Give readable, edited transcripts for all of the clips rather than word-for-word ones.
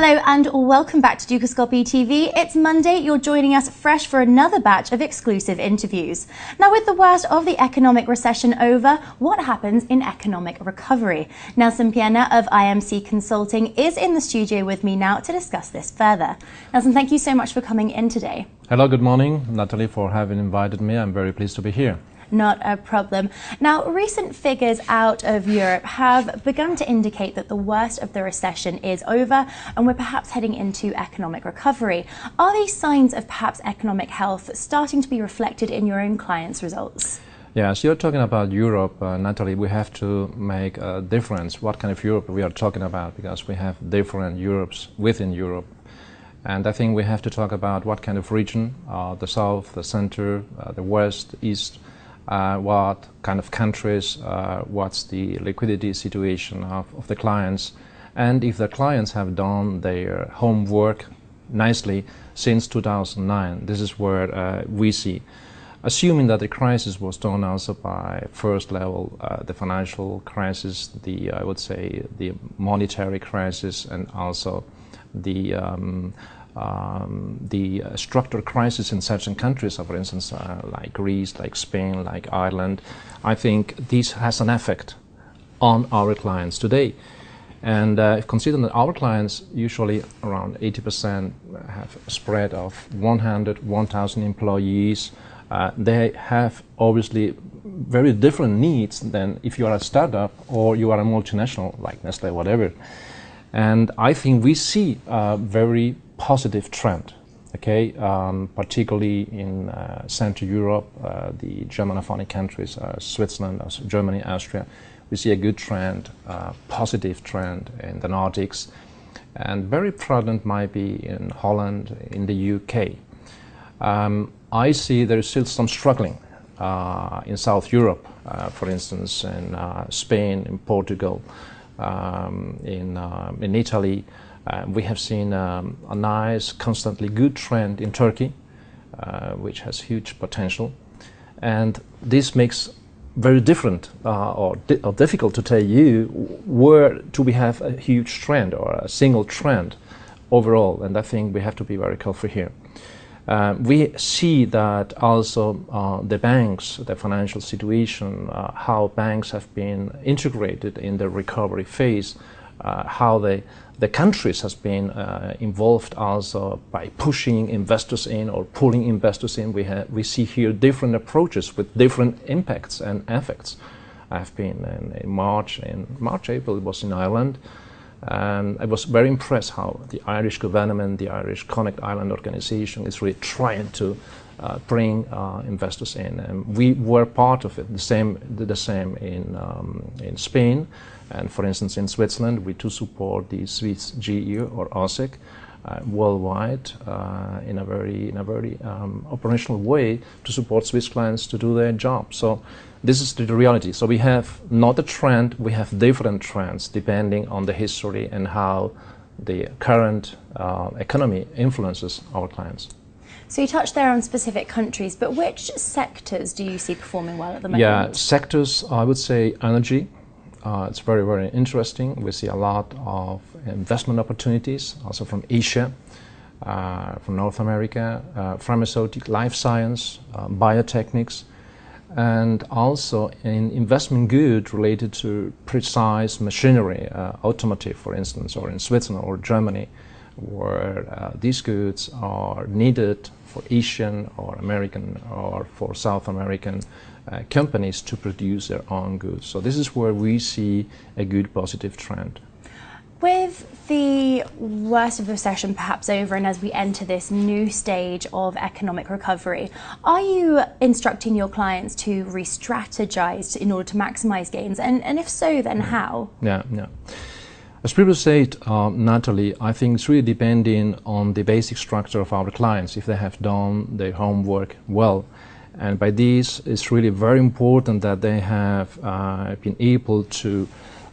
Hello and welcome back to Dukascopy TV. It's Monday, you're joining us fresh for another batch of exclusive interviews. Now, with the worst of the economic recession over, what happens in economic recovery? Nelson Piena of IMC Consulting is in the studio with me now to discuss this further. Nelson, thank you so much for coming in today. Hello, good morning, Natalie, for having invited me. I'm very pleased to be here. Not a problem. Now, recent figures out of Europe have begun to indicate that the worst of the recession is over and we're perhaps heading into economic recovery. Are these signs of perhaps economic health starting to be reflected in your own clients' results? Yes, you're talking about Europe, Natalie. We have to make a difference what kind of Europe we are talking about, because we have different Europes within Europe. And I think we have to talk about what kind of region, the south, the center, the west, east, what kind of countries, what's the liquidity situation of the clients, and if the clients have done their homework nicely since 2009. This is where we see, assuming that the crisis was done also by first level, the financial crisis, I would say the monetary crisis, and also the structural crisis in certain countries, for instance, like Greece, like Spain, like Ireland. I think this has an effect on our clients today. And consider that our clients, usually around 80%, have a spread of 100, 1,000 employees. They have obviously very different needs than if you are a startup or you are a multinational like Nestle, whatever. And I think we see a very positive trend, okay, particularly in Central Europe, the Germanophonic countries, Switzerland, Germany, Austria. We see a good trend, positive trend in the Nordics, and very prevalent might be in Holland, in the UK. I see there is still some struggling in South Europe, for instance, in Spain, in Portugal, in Italy. We have seen a nice, constantly good trend in Turkey, which has huge potential. And this makes very different or difficult to tell you where do we have a huge trend or a single trend overall. And I think we have to be very careful here. We see that also the banks, the financial situation, how banks have been integrated in the recovery phase, how the countries has been involved also by pushing investors in or pulling investors in. We see here different approaches with different impacts and effects. I've been in March, April, it was in Ireland. And I was very impressed how the Irish government, the Irish Connect Ireland organization is really trying to bring investors in. And we were part of it, the same in Spain. And for instance, in Switzerland, we do support the Swiss GE or OSEC worldwide in a very operational way to support Swiss clients to do their job. So this is the reality. So we have not a trend, we have different trends depending on the history and how the current economy influences our clients. So you touched there on specific countries, but which sectors do you see performing well at the moment? Yeah, sectors, I would say energy. It's very, very interesting. We see a lot of investment opportunities, also from Asia, from North America, pharmaceutical, life science, biotechnics, and also in investment goods related to precise machinery, automotive, for instance, or in Switzerland or Germany, where these goods are needed for Asian or American or for South American companies to produce their own goods. So this is where we see a good positive trend. With the worst of the recession perhaps over and as we enter this new stage of economic recovery, are you instructing your clients to re-strategize in order to maximize gains? And if so, then how? Yeah. As previously said, Natalie, I think it's really depending on the basic structure of our clients, if they have done their homework well. And by this, it's really very important that they have been able to,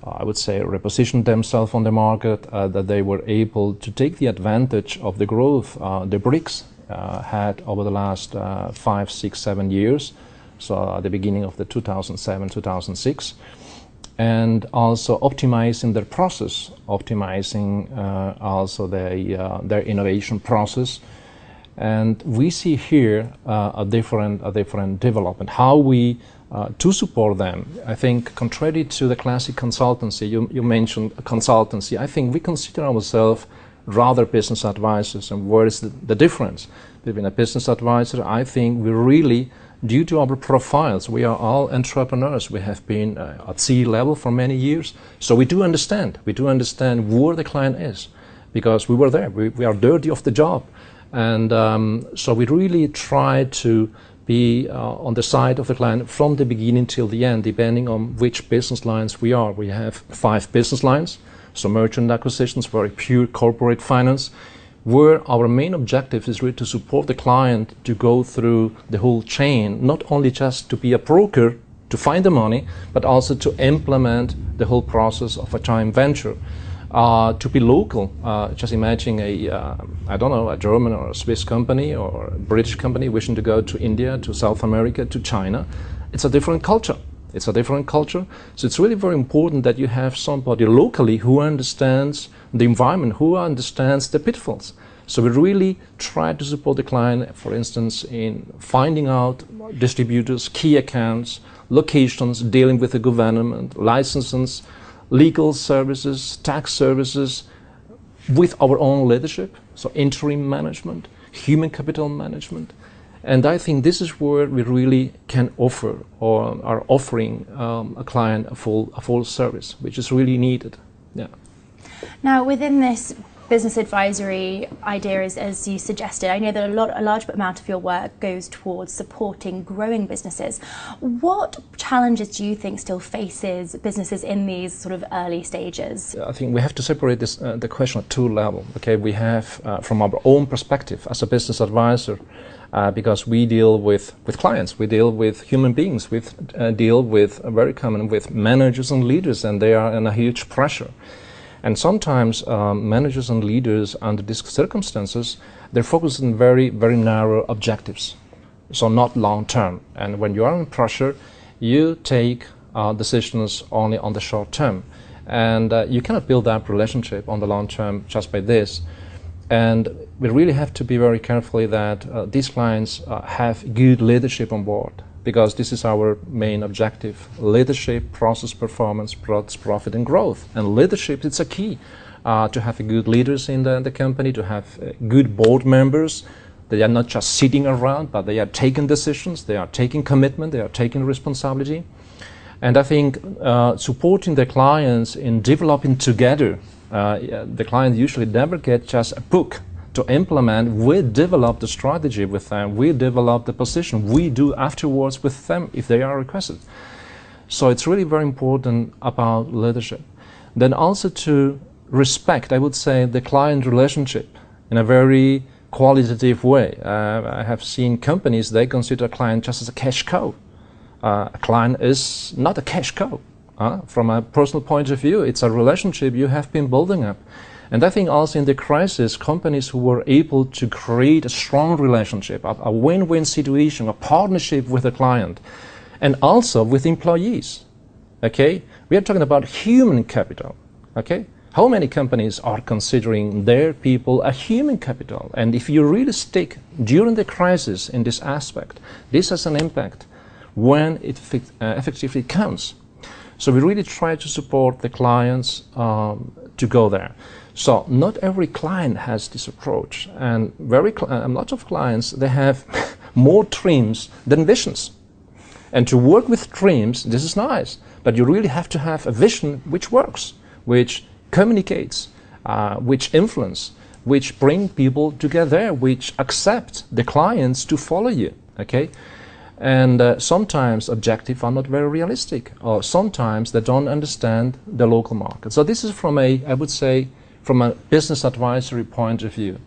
I would say, reposition themselves on the market, that they were able to take the advantage of the growth the BRICS had over the last 5, 6, 7 years, so at the beginning of the 2007, 2006. and also optimizing their process, optimizing also their innovation process. And we see here a different development. How we to support them. I think, contrary to the classic consultancy, you mentioned consultancy. I think we consider ourselves rather business advisors. And where is the difference between a business advisor? I think we really, due to our profiles, we are all entrepreneurs. We have been at sea level for many years, so we do understand. We do understand where the client is, because we were there. We are dirty of the job. And so we really try to be on the side of the client from the beginning till the end, depending on which business lines we are. We have 5 business lines, so merchant acquisitions, very pure corporate finance, where our main objective is really to support the client to go through the whole chain, not only just to be a broker to find the money, but also to implement the whole process of a joint venture. To be local, just imagine I don't know, a German or a Swiss company or a British company wishing to go to India, to South America, to China. It's a different culture. It's a different culture. So it's really very important that you have somebody locally who understands the environment, who understands the pitfalls. So we really try to support the client, for instance, in finding out distributors, key accounts, locations, dealing with the government, licenses, legal services, tax services, with our own leadership, so interim management, human capital management. And I think this is where we really can offer, or are offering a client a full service, which is really needed. Yeah. Now, within this business advisory idea, as you suggested, I know that a large amount of your work goes towards supporting growing businesses. What challenges do you think still faces businesses in these sort of early stages? I think we have to separate this, the question at 2 levels. Okay, we have from our own perspective as a business advisor, because we deal with clients, we deal with human beings, we deal with very common with managers and leaders, and they are in a huge pressure. And sometimes managers and leaders under these circumstances, they're focused on very, very narrow objectives, so not long term. And when you are in pressure, you take decisions only on the short term. And you cannot build up relationship on the long term just by this. And we really have to be very careful that these clients have good leadership on board, because this is our main objective: leadership, process performance, profit and growth. And leadership, it's a key to have good leaders in the company, to have good board members. They are not just sitting around, but they are taking decisions, they are taking commitment, they are taking responsibility. And I think supporting the clients in developing together, the client usually never gets just a book to implement. We develop the strategy with them, we develop the position, we do afterwards with them if they are requested. So it's really very important about leadership. Then also to respect, I would say, the client relationship in a very qualitative way. I have seen companies, they consider a client just as a cash cow. A client is not a cash cow. From a personal point of view, it's a relationship you have been building up. And I think also in the crisis, companies who were able to create a strong relationship, a win-win situation, a partnership with the client, and also with employees. Okay, we are talking about human capital. Okay, how many companies are considering their people a human capital? And if you really stick during the crisis in this aspect, this has an impact when it effectively counts. So we really try to support the clients to go there. So not every client has this approach, and lots of clients, they have more dreams than visions. And to work with dreams, this is nice, but you really have to have a vision which works, which communicates, which influence, which bring people together, which accept the clients to follow you. Okay. And sometimes objectives are not very realistic, or sometimes they don't understand the local market. So this is from I would say, from a business advisory point of view.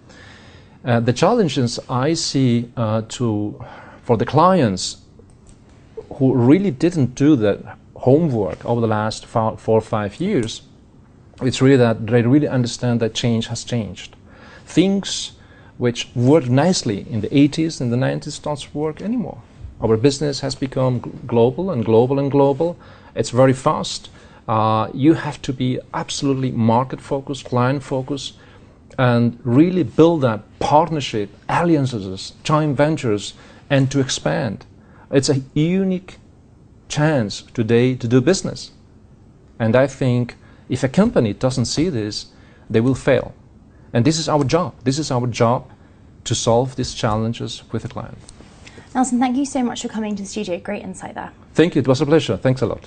The challenges I see for the clients who really didn't do the homework over the last 4 or 5 years, it's really that they really understand that change has changed. Things which worked nicely in the 80s and the 90s don't work anymore. Our business has become global and global and global. It's very fast. You have to be absolutely market-focused, client-focused, and really build that partnership, alliances, joint ventures, and to expand. It's a unique chance today to do business. And I think if a company doesn't see this, they will fail. And this is our job. This is our job to solve these challenges with the client. Nelson, thank you so much for coming to the studio. Great insight there. Thank you. It was a pleasure. Thanks a lot.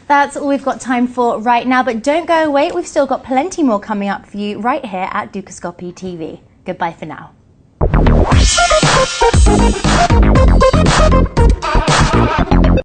That's all we've got time for right now, but don't go away. We've still got plenty more coming up for you right here at Dukascopy TV. Goodbye for now.